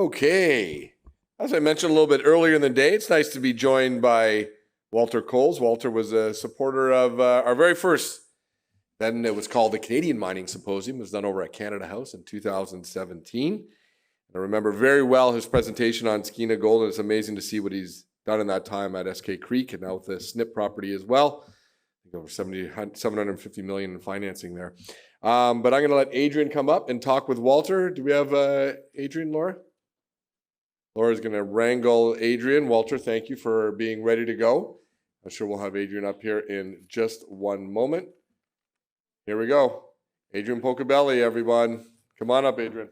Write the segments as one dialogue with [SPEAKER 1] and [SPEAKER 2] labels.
[SPEAKER 1] Okay. As I mentioned a little bit earlier in the day, it's nice to be joined by Walter Coles. Walter was a supporter of our very first, then it was called the Canadian Mining Symposium. It was done over at Canada House in 2017. I remember very well his presentation on Skeena Gold, and it's amazing to see what he's done in that time at Eskay Creek and now with the SNP property as well. I think over 750 million in financing there. But I'm going to let Adrian come up and talk with Walter. Do we have Adrian, Laura? Laura's going to wrangle Adrian. Walter, thank you for being ready to go. I'm sure we'll have Adrian up here in just one moment. Here we go. Adrian Pocobelli, everyone. Come on up, Adrian.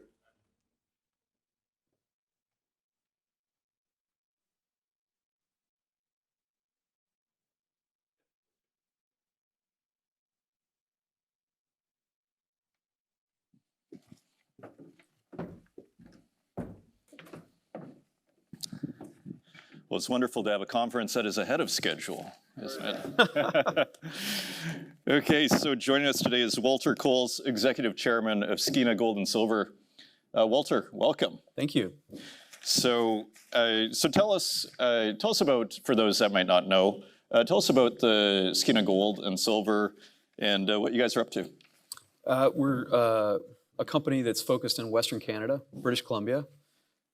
[SPEAKER 2] Well, it's wonderful to have a conference that is ahead of schedule, isn't it? Okay, so joining us today is Walter Coles, Executive Chairman of Skeena Gold and Silver. Walter, welcome.
[SPEAKER 3] Thank you.
[SPEAKER 2] So tell us about, for those that might not know, tell us about the Skeena Gold and Silver and what you guys are up to.
[SPEAKER 3] We're a company that's focused in Western Canada, British Columbia.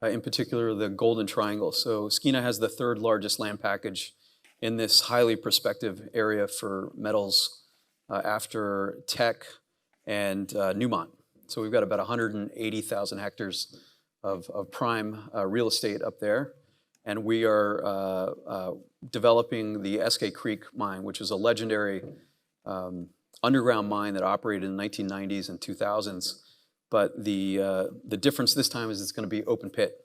[SPEAKER 3] In particular, the Golden Triangle. So Skeena has the third largest land package in this highly prospective area for metals after Teck and Newmont. So we've got about 180,000 hectares of prime real estate up there. And we are developing the Eskay Creek mine, which is a legendary underground mine that operated in the 1990s and 2000s. But the difference this time is it's going to be open pit,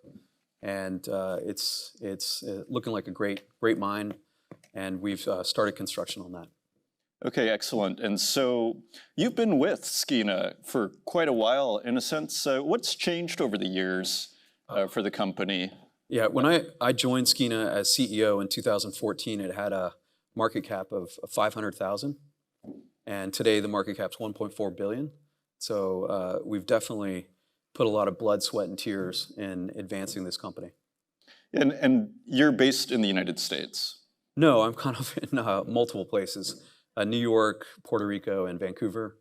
[SPEAKER 3] and it's looking like a great mine, and we've started construction on that.
[SPEAKER 2] Okay, excellent. And so you've been with Skeena for quite a while, in a sense. What's changed over the years for the company?
[SPEAKER 3] Yeah, when I joined Skeena as CEO in 2014, it had a market cap of 500,000, and today the market cap's 1.4 billion. So we've definitely put a lot of blood, sweat, and tears in advancing this company.
[SPEAKER 2] And you're based in the United States?
[SPEAKER 3] No, I'm kind of in multiple places. New York, Puerto Rico, and Vancouver.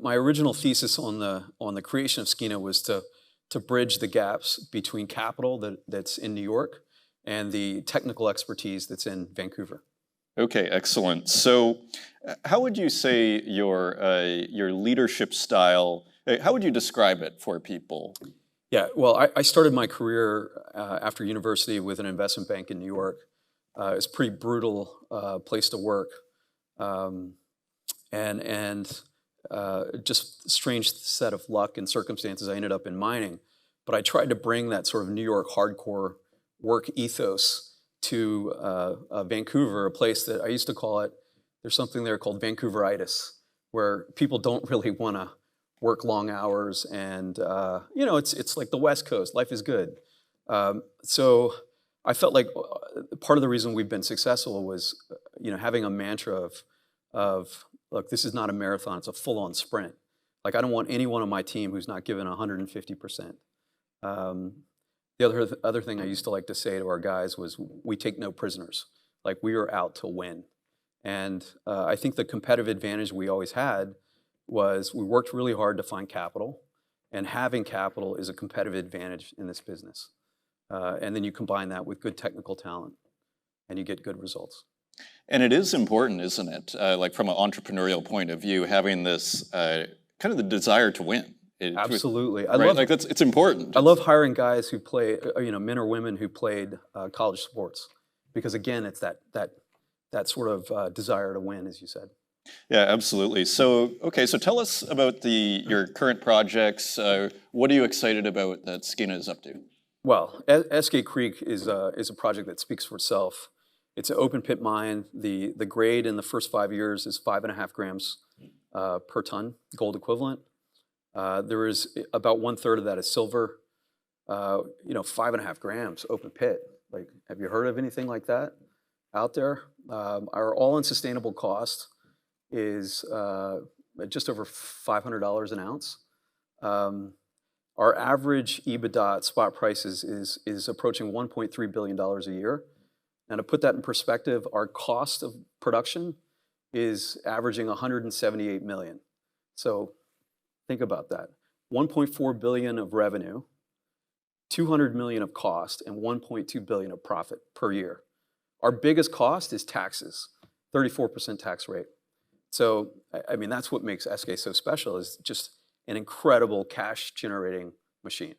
[SPEAKER 3] My original thesis on the creation of Skeena was to bridge the gaps between capital that's in New York and the technical expertise that's in Vancouver.
[SPEAKER 2] Okay, excellent. So how would you say your leadership style, how would you describe it for people?
[SPEAKER 3] Yeah, well, I started my career after university with an investment bank in New York. It's a pretty brutal place to work. Just a strange set of luck and circumstances, I ended up in mining. But I tried to bring that sort of New York hardcore work ethos to Vancouver, a place that I used to call it, there's something there called Vancouveritis, where people don't really want to work long hours, and it's like the West Coast, life is good. So I felt like part of the reason we've been successful was having a mantra of look, this is not a marathon, it's a full-on sprint. Like, I don't want anyone on my team who's not given 150%. The other thing I used to like to say to our guys was, we take no prisoners. Like, we are out to win. And I think the competitive advantage we always had was we worked really hard to find capital, and having capital is a competitive advantage in this business. And then you combine that with good technical talent, and you get good results.
[SPEAKER 2] And it is important, isn't it? Like, from an entrepreneurial point of view, having this kind of the desire to win.
[SPEAKER 3] Absolutely.
[SPEAKER 2] It's important.
[SPEAKER 3] I love hiring guys who play, men or women who played college sports, because again, it's that sort of desire to win, as you said.
[SPEAKER 2] Yeah, absolutely. So, okay, so tell us about your current projects. What are you excited about that Skeena is up to?
[SPEAKER 3] Well, Eskay Creek is a project that speaks for itself. It's an open pit mine. The grade in the first 5 years is 5.5 grams per ton gold equivalent. There is about 1/3 of that is silver. 5.5 grams open pit. Like, have you heard of anything like that out there? Our all-in sustainable cost is just over $500 an ounce. Our average EBITDA at spot prices is approaching $1.3 billion a year. Now, to put that in perspective, our cost of production is averaging $178 million. So think about that. 1.4 billion of revenue, 200 million of cost, and 1.2 billion of profit per year. Our biggest cost is taxes, 34% tax rate. So, I mean, that's what makes Eskay so special, is just an incredible cash generating machine.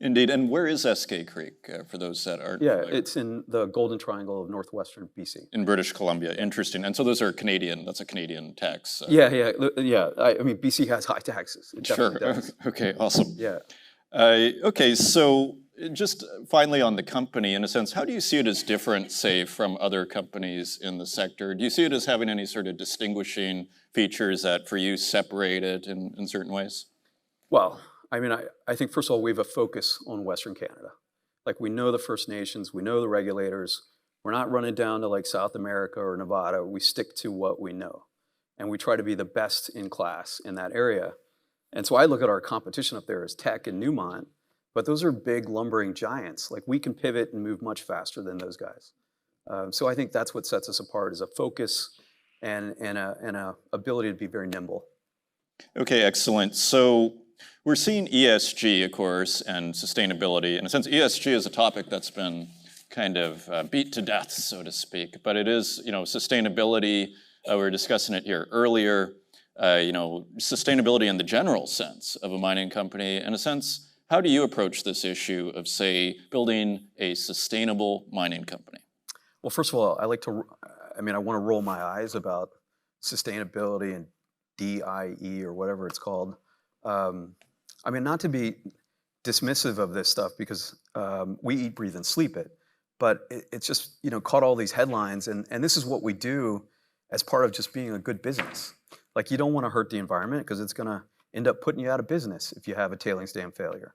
[SPEAKER 2] Indeed. And where is Eskay Creek, for those that aren't
[SPEAKER 3] Yeah,
[SPEAKER 2] familiar?
[SPEAKER 3] it's in the Golden Triangle of northwestern BC.
[SPEAKER 2] In British Columbia. Interesting. And so those are Canadian, that's a Canadian tax.
[SPEAKER 3] Yeah. I mean, BC has high taxes. It
[SPEAKER 2] Sure.
[SPEAKER 3] definitely does.
[SPEAKER 2] Okay, awesome.
[SPEAKER 3] Yeah.
[SPEAKER 2] Okay, so just finally on the company, in a sense, how do you see it as different, say, from other companies in the sector? Do you see it as having any sort of distinguishing features that, for you, separate it in certain ways?
[SPEAKER 3] Well, I mean, I think, first of all, we have a focus on Western Canada. Like, we know the First Nations, we know the regulators. We're not running down to like South America or Nevada. We stick to what we know. And we try to be the best in class in that area. And so I look at our competition up there as Teck and Newmont, but those are big lumbering giants. Like, we can pivot and move much faster than those guys. So I think that's what sets us apart, is a focus and a ability to be very nimble.
[SPEAKER 2] Okay, excellent. So we're seeing ESG, of course, and sustainability. In a sense, ESG is a topic that's been kind of beat to death, so to speak. But it is, sustainability. We were discussing it here earlier. Sustainability in the general sense of a mining company. In a sense, how do you approach this issue of, say, building a sustainable mining company?
[SPEAKER 3] Well, first of all, I want to roll my eyes about sustainability and DIE or whatever it's called. Not to be dismissive of this stuff, because we eat, breathe, and sleep it, but it's just, caught all these headlines, and this is what we do as part of just being a good business. Like, you don't want to hurt the environment, because it's going to end up putting you out of business if you have a tailings dam failure.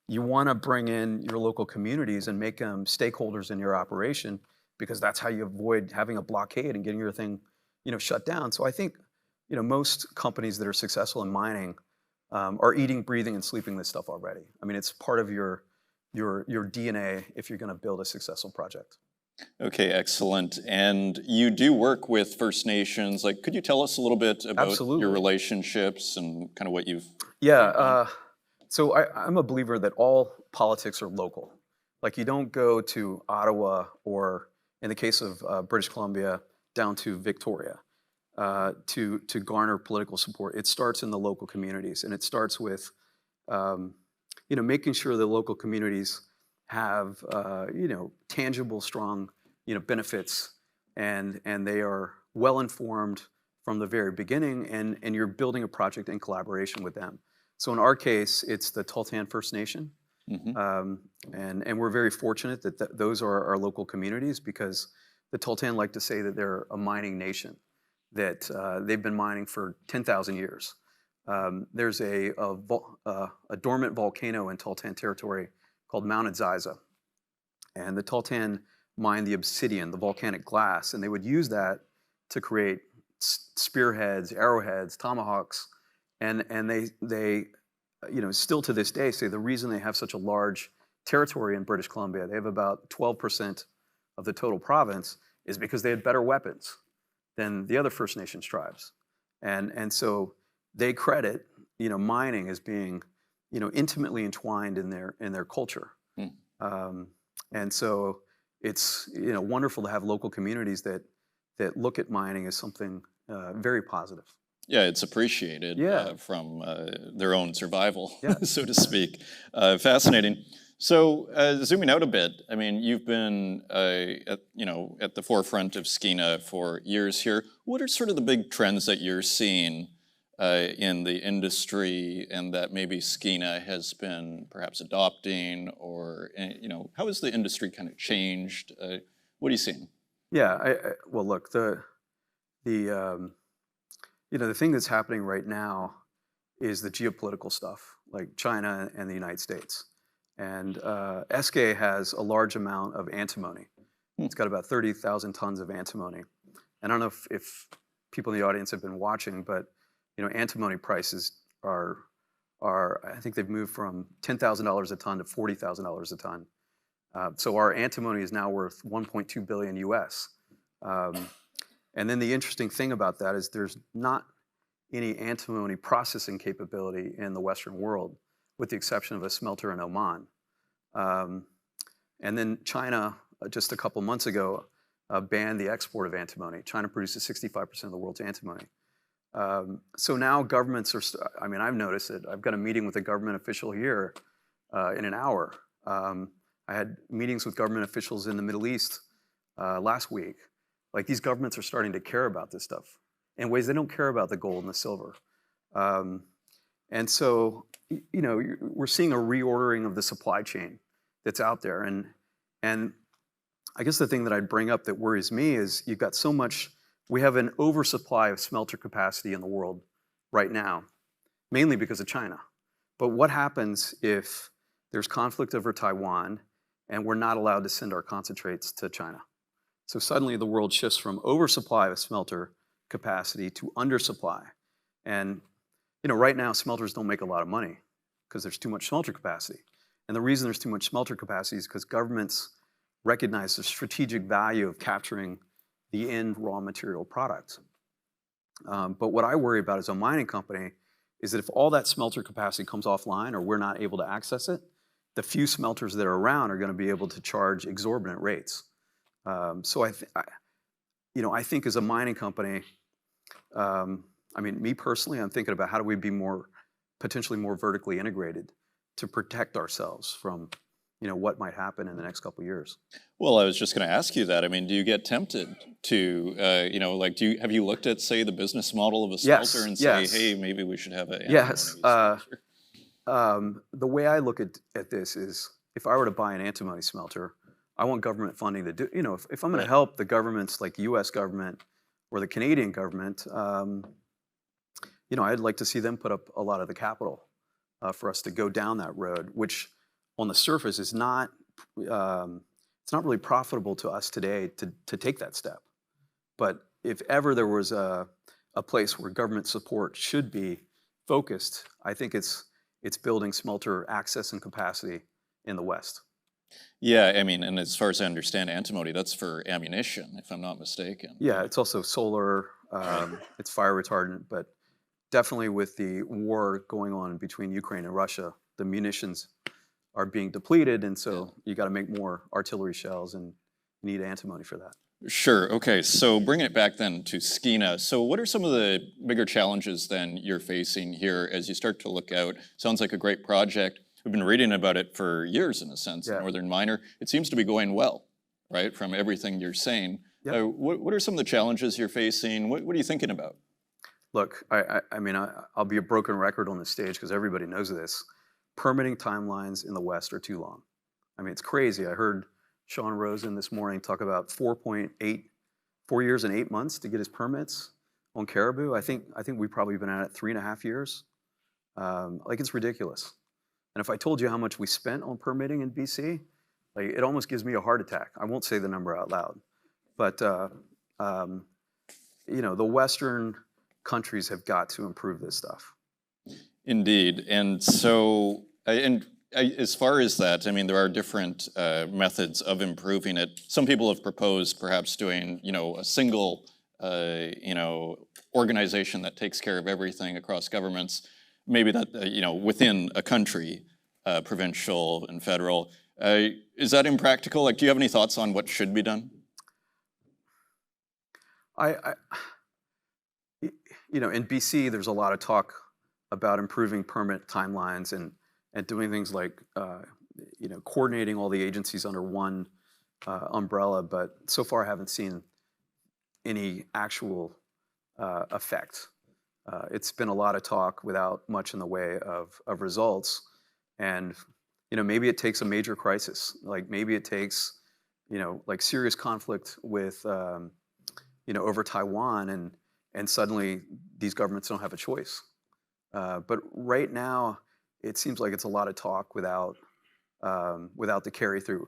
[SPEAKER 3] You want to bring in your local communities and make them stakeholders in your operation, because that's how you avoid having a blockade and getting your thing, shut down. So I think, most companies that are successful in mining are eating, breathing, and sleeping this stuff already. I mean, it's part of your DNA if you're going to build a successful project.
[SPEAKER 2] Okay, excellent. And you do work with First Nations. Like, could you tell us a little bit about
[SPEAKER 3] Absolutely.
[SPEAKER 2] your relationships and kind of what you've...
[SPEAKER 3] Yeah, so I'm a believer that all politics are local. Like, you don't go to Ottawa, or in the case of British Columbia, down to Victoria to garner political support. It starts in the local communities, and it starts with making sure the local communities have tangible, strong benefits, and they are well informed from the very beginning, and you're building a project in collaboration with them. So in our case, it's the Tahltan First Nation. Mm-hmm. And we're very fortunate that those are our local communities, because the Tahltan like to say that they're a mining nation, that they've been mining for 10,000 years. There's a dormant volcano in Tahltan territory called Mount Ziza. And the Tahltan mined the obsidian, the volcanic glass, and they would use that to create spearheads, arrowheads, tomahawks. And they still to this day say the reason they have such a large territory in British Columbia, they have about 12% of the total province, is because they had better weapons than the other First Nations tribes. And so they credit, mining as being, intimately entwined in their culture. And so it's, wonderful to have local communities that look at mining as something very positive.
[SPEAKER 2] Yeah, it's appreciated from their own survival, so to speak. Fascinating. So zooming out a bit, I mean, you've been at the forefront of Skeena for years here. What are sort of the big trends that you're seeing in the industry, and that maybe Skeena has been perhaps adopting, or how has the industry kind of changed? What are you seeing?
[SPEAKER 3] Yeah, well, look, the thing that's happening right now is the geopolitical stuff, like China and the United States. And Eskay has a large amount of antimony. It's got about 30,000 tons of antimony. And I don't know if people in the audience have been watching, but antimony prices are I think they've moved from $10,000 a ton to $40,000 a ton. So our antimony is now worth 1.2 billion US. And then the interesting thing about that is there's not any antimony processing capability in the Western world, with the exception of a smelter in Oman. And then China, just a couple months ago, banned the export of antimony. China produces 65% of the world's antimony. So now governments are, I mean, I've noticed it. I've got a meeting with a government official here in an hour. I had meetings with government officials in the Middle East last week. Like, these governments are starting to care about this stuff in ways they don't care about the gold and the silver. And so, you know, we're seeing a reordering of the supply chain that's out there. And I guess the thing that I'd bring up that worries me is you've got so much, we have an oversupply of smelter capacity in the world right now, mainly because of China. But what happens if there's conflict over Taiwan and we're not allowed to send our concentrates to China? So suddenly the world shifts from oversupply of smelter capacity to undersupply. And you know, right now smelters don't make a lot of money because there's too much smelter capacity. And the reason there's too much smelter capacity is because governments recognize the strategic value of capturing the end raw material product. But what I worry about as a mining company is that if all that smelter capacity comes offline or we're not able to access it, the few smelters that are around are going to be able to charge exorbitant rates. So I think as a mining company, I mean, me personally, I'm thinking about how do we be potentially more vertically integrated to protect ourselves from, you know, what might happen in the next couple of years.
[SPEAKER 2] Well, I was just going to ask you that. I mean, do you get tempted to, you know, like, have you looked at, say, the business model of a smelter and say, hey, maybe we should have an antimony smelter?
[SPEAKER 3] The way I look at this is, if I were to buy an antimony smelter, I want government funding to do, you know, if I'm going to help the governments like the US government or the Canadian government, you know, I'd like to see them put up a lot of the capital for us to go down that road, which on the surface is not, it's not really profitable to us today to take that step. But if ever there was a place where government support should be focused, I think it's building smelter access and capacity in the West.
[SPEAKER 2] Yeah, I mean, and as far as I understand, antimony, that's for ammunition, if I'm not mistaken.
[SPEAKER 3] Yeah, it's also solar, it's fire retardant, but definitely with the war going on between Ukraine and Russia, the munitions are being depleted, and so you got to make more artillery shells, and you need antimony for that.
[SPEAKER 2] Sure. Okay. So bringing it back then to Skeena. So what are some of the bigger challenges then you're facing here as you start to look out? Sounds like a great project. We've been reading about it for years, in a sense, Northern Miner. It seems to be going well, right, from everything you're saying.
[SPEAKER 3] Yep.
[SPEAKER 2] What are some of the challenges you're facing? What are you thinking about?
[SPEAKER 3] Look, I mean, I'll be a broken record on the stage because everybody knows this. Permitting timelines in the West are too long. I mean, it's crazy. I heard Sean Rosen this morning talk about 4 years and 8 months to get his permits on Caribou. I think we've probably been at it 3.5 years. Like, it's ridiculous. And if I told you how much we spent on permitting in BC, like, it almost gives me a heart attack. I won't say the number out loud, but you know, the Western countries have got to improve this stuff.
[SPEAKER 2] Indeed. And so, as far as that, I mean, there are different methods of improving it. Some people have proposed perhaps doing, you know, a single, you know, organization that takes care of everything across governments. Maybe that, you know, within a country, provincial and federal. Is that impractical? Like, do you have any thoughts on what should be done?
[SPEAKER 3] You know, in BC, there's a lot of talk about improving permit timelines and doing things like, you know, coordinating all the agencies under one umbrella. But so far, I haven't seen any actual effect. It's been a lot of talk without much in the way of results. And, you know, maybe it takes a major crisis. Like, maybe it takes, you know, like serious conflict with, you know, over Taiwan, and suddenly these governments don't have a choice. But right now, it seems like it's a lot of talk without the carry through.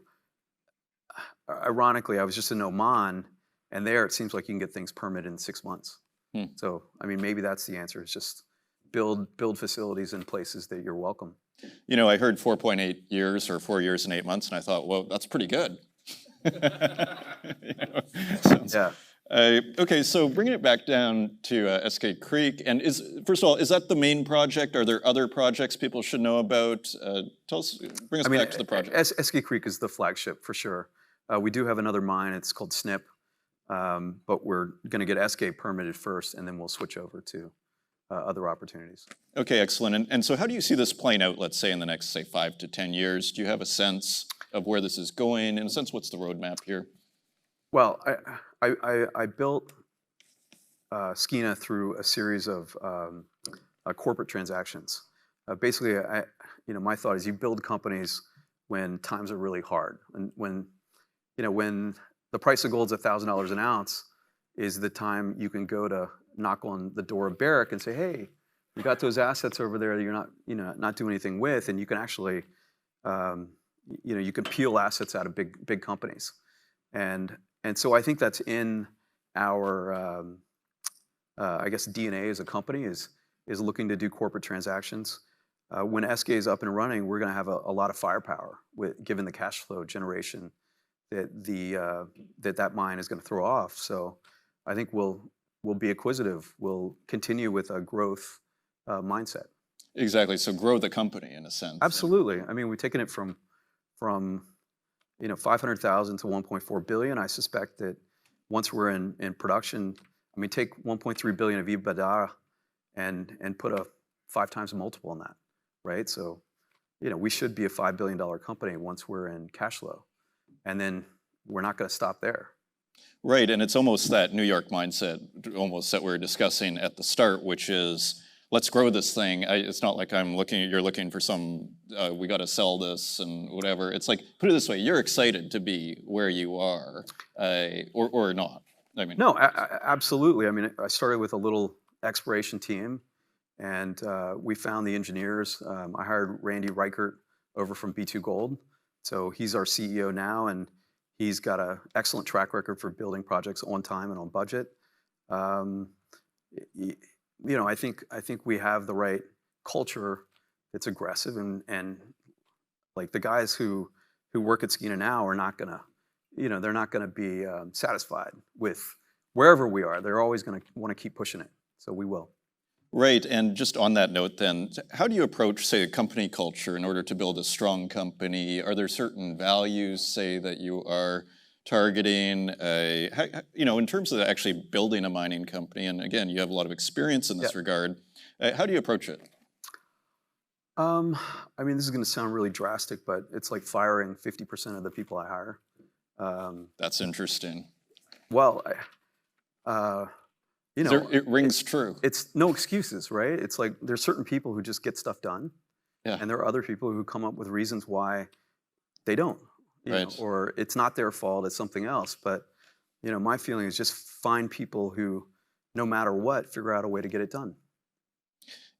[SPEAKER 3] Ironically, I was just in Oman, and there it seems like you can get things permitted in 6 months. So, I mean, maybe that's the answer. It's just build facilities in places that you're welcome.
[SPEAKER 2] You know, I heard 4.8 years or 4 years and 8 months, and I thought, well, that's pretty good. You know, sounds-
[SPEAKER 3] Yeah.
[SPEAKER 2] Okay, so bringing it back down to Eskay Creek, and first of all, is that the main project? Are there other projects people should know about? Bring us back to the project.
[SPEAKER 3] Eskay Creek is the flagship for sure. We do have another mine. It's called SNP, but we're going to get Eskay permitted first, and then we'll switch over to other opportunities.
[SPEAKER 2] Okay, excellent. And so how do you see this playing out, let's say, in the next, say, 5 to 10 years? Do you have a sense of where this is going? In a sense, what's the roadmap here?
[SPEAKER 3] Well, I built Skeena through a series of corporate transactions. Basically, my thought is you build companies when times are really hard, and when the price of gold's $1,000 an ounce is the time you can go to knock on the door of Barrick and say, hey, you got those assets over there that you're not doing anything with, and you can actually, you can peel assets out of big companies. And so I think that's in our, I guess, DNA as a company is looking to do corporate transactions. When Eskay is up and running, we're going to have a lot of firepower, given the cash flow generation that mine is going to throw off. So I think we'll be acquisitive. We'll continue with a growth mindset.
[SPEAKER 2] Exactly. So grow the company in a sense.
[SPEAKER 3] Absolutely. I mean, we've taken it from 500,000 to 1.4 billion. I suspect that once we're in production, I mean, take 1.3 billion of EBITDA and put a 5 times multiple on that, right? So, we should be a $5 billion company once we're in cash flow, and then we're not going to stop there.
[SPEAKER 2] Right, and it's almost that New York mindset, almost that we were discussing at the start, which is, let's grow this thing. It's not like you're looking for some, we got to sell this and whatever. It's like, put it this way, you're excited to be where you are, or not. I mean,
[SPEAKER 3] no, absolutely. I mean, I started with a little exploration team, and we found the engineers. I hired Randy Reichert over from B2 Gold. So he's our CEO now, and he's got an excellent track record for building projects on time and on budget. I think we have the right culture that's aggressive, and like the guys who work at Skeena now are not gonna, they're not gonna be satisfied with wherever we are. They're always gonna want to keep pushing it. So we will.
[SPEAKER 2] Right, and just on that note then, how do you approach, say, a company culture in order to build a strong company? Are there certain values, say, that you are targeting, in terms of actually building a mining company? And again, you have a lot of experience in this regard. How do you approach it?
[SPEAKER 3] I mean, this is going to sound really drastic, but it's like firing 50% of the people I hire.
[SPEAKER 2] That's interesting.
[SPEAKER 3] Well,
[SPEAKER 2] it rings true.
[SPEAKER 3] It's no excuses, right? It's like there's certain people who just get stuff done, and there are other people who come up with reasons why they don't. Or it's not their fault, it's something else. But, my feeling is just find people who, no matter what, figure out a way to get it done.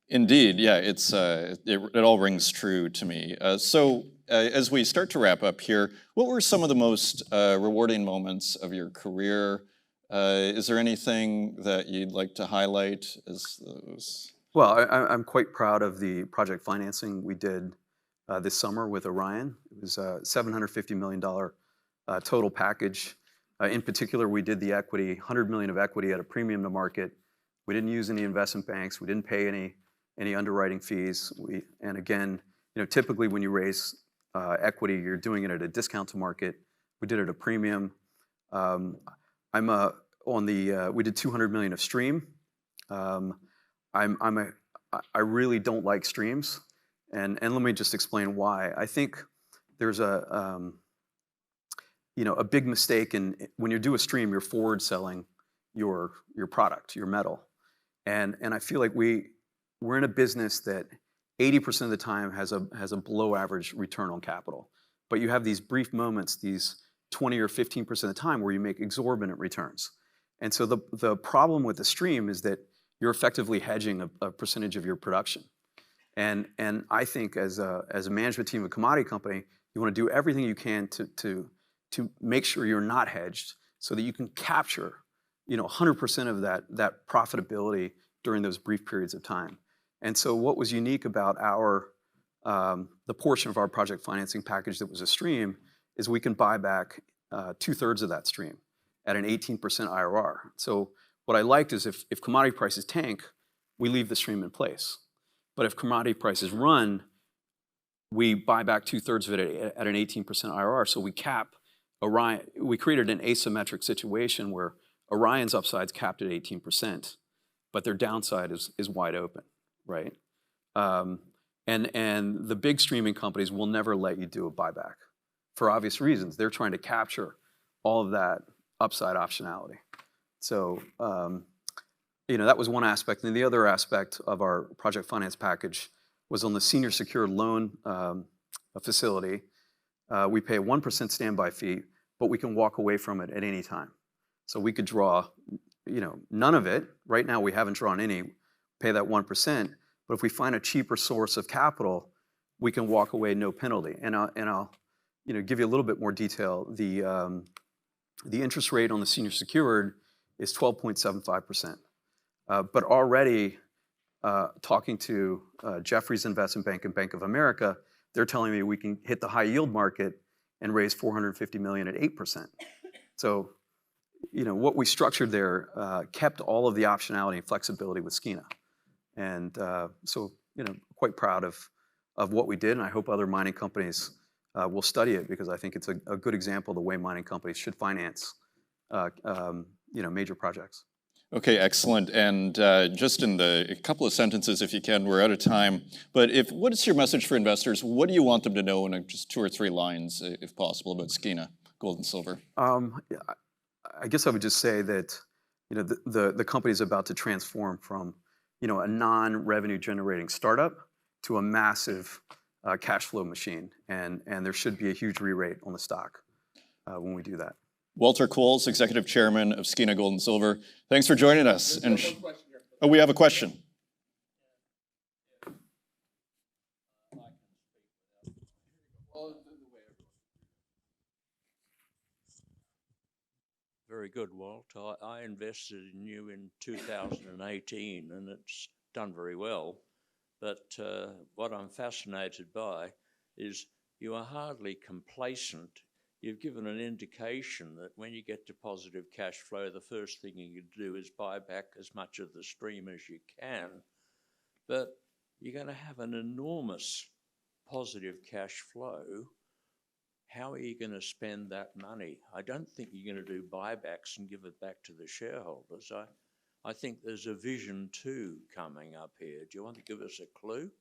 [SPEAKER 2] Indeed, yeah, it all rings true to me. So as we start to wrap up here, what were some of the most rewarding moments of your career? Is there anything that you'd like to highlight as those?
[SPEAKER 3] Well, I'm quite proud of the project financing we did this summer with Orion. It was a $750 million total package. In particular, we did the equity, $100 million of equity at a premium to market. We didn't use any investment banks. We didn't pay any underwriting fees. And again, typically when you raise equity, you're doing it at a discount to market. We did it at a premium. We did $200 million of stream. I really don't like streams. And let me just explain why. I think there's a big mistake when you do a stream, you're forward selling your product, your metal. And I feel like we're in a business that 80% of the time has a below average return on capital. But you have these brief moments, these 20 or 15% of the time where you make exorbitant returns. And so the problem with the stream is that you're effectively hedging a percentage of your production. And I think as a management team of a commodity company, you want to do everything you can to make sure you're not hedged so that you can capture 100% of that profitability during those brief periods of time. And so what was unique about the portion of our project financing package that was a stream is we can buy back 2/3 of that stream at an 18% IRR. So what I liked is if commodity prices tank, we leave the stream in place. But if commodity prices run, we buy back 2/3 of it at an 18% IRR. So we cap Orion. We created an asymmetric situation where Orion's upside's capped at 18%, but their downside is wide open, right? And the big streaming companies will never let you do a buyback for obvious reasons. They're trying to capture all of that upside optionality. So, that was one aspect. And the other aspect of our project finance package was on the senior secured loan facility. We pay a 1% standby fee, but we can walk away from it at any time. So we could draw, none of it. Right now, we haven't drawn any, pay that 1%. But if we find a cheaper source of capital, we can walk away no penalty. And I'll give you a little bit more detail. The interest rate on the senior secured is 12.75%. But already talking to Jefferies Investment Bank and Bank of America, they're telling me we can hit the high yield market and raise $450 million at 8%. So, what we structured there kept all of the optionality and flexibility with Skeena. And so, quite proud of what we did, and I hope other mining companies will study it because I think it's a good example of the way mining companies should finance, major projects.
[SPEAKER 2] Okay, excellent. And just in a couple of sentences, if you can, we're out of time. But what is your message for investors? What do you want them to know in just 2 or 3 lines, if possible, about Skeena Gold and Silver?
[SPEAKER 3] I guess I would just say that the company is about to transform from a non-revenue generating startup to a massive cash flow machine, and there should be a huge re-rate on the stock when we do that.
[SPEAKER 2] Walter Coles, Executive Chairman of Skeena Gold and Silver. Thanks for joining us. And we have a question.
[SPEAKER 4] Very good, Walt. I invested in you in 2018, and it's done very well. But what I'm fascinated by is you are hardly complacent. You've given an indication that when you get to positive cash flow, the first thing you do is buy back as much of the stream as you can. But you're going to have an enormous positive cash flow. How are you going to spend that money? I don't think you're going to do buybacks and give it back to the shareholders. I think there's a vision 2 coming up here. Do you want to give us a clue?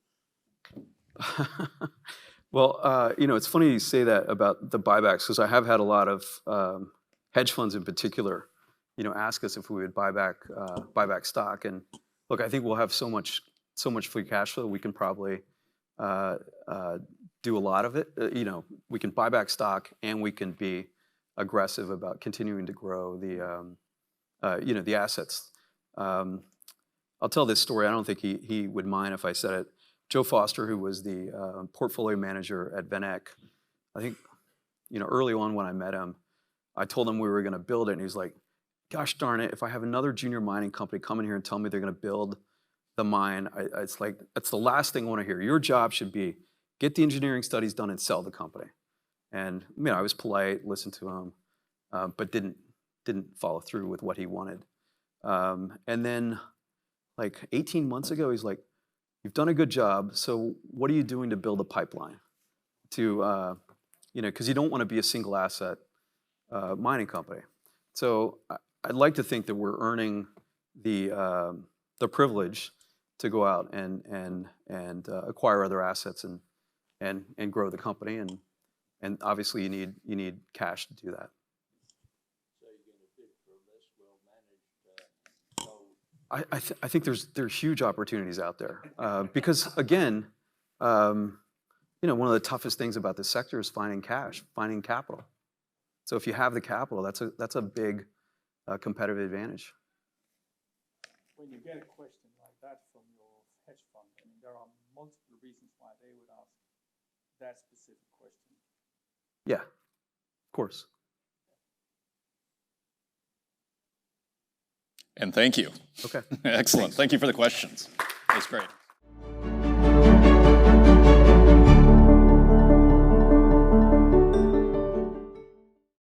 [SPEAKER 3] Well, it's funny you say that about the buybacks because I have had a lot of hedge funds in particular, ask us if we would buy back stock. And look, I think we'll have so much free cash flow we can probably do a lot of it. We can buy back stock and we can be aggressive about continuing to grow the assets. I'll tell this story. I don't think he would mind if I said it. Joe Foster, who was the portfolio manager at VanEck, I think, early on when I met him, I told him we were going to build it, and he was like, "Gosh darn it! If I have another junior mining company come in here and tell me they're going to build the mine, it's like that's the last thing I want to hear. Your job should be get the engineering studies done and sell the company." And I was polite, listened to him, but didn't follow through with what he wanted. And then, like 18 months ago, he's like, "You've done a good job. So what are you doing to build a pipeline to, because you don't want to be a single asset mining company." So I'd like to think that we're earning the privilege to go out and acquire other assets and grow the company. And obviously you need cash to do that.
[SPEAKER 4] So you're going to bid for a less well-managed gold?
[SPEAKER 3] I think there's huge opportunities out there because again, one of the toughest things about this sector is finding capital. So if you have the capital, that's a big competitive advantage.
[SPEAKER 5] When you get a question like that from your hedge fund, there are multiple reasons why they would ask that specific question.
[SPEAKER 3] Yeah, of course.
[SPEAKER 2] And thank you.
[SPEAKER 3] Okay.
[SPEAKER 2] Excellent. Thank you for the questions. That's great.